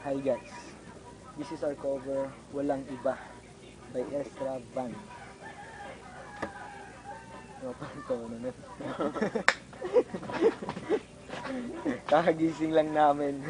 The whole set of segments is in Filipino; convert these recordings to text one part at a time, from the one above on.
Hi guys, this is our cover, Walang Iba by Extra Band. Kakagising lang namin.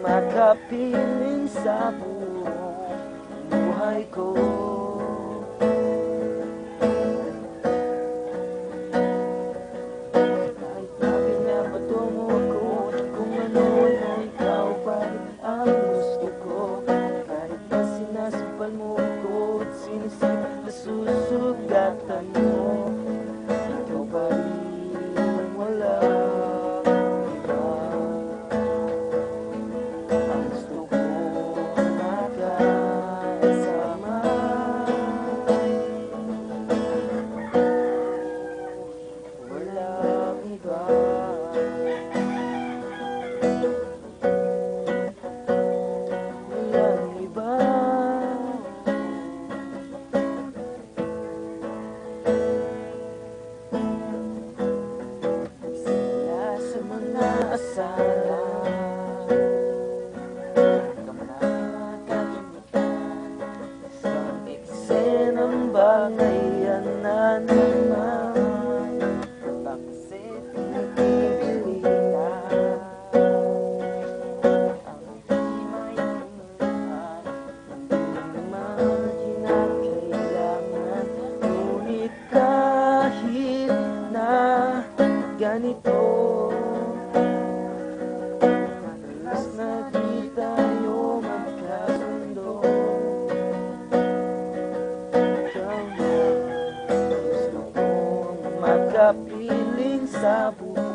Makapiling sa buong buhay ko. Kahit na pinapatungo ako, kung ano ikaw pa rin ang gusto ko. Kahit na sinasampal mo ako at sinisip na susugatan mo, ikaw pa rin wala. Ngayon na naman, bakit pinipilita ang di maintindihan? Hindi naman kinakailangan, ngunit kahit na ganito, madalas na di tayo magkasundo. Makapiling sa buhay.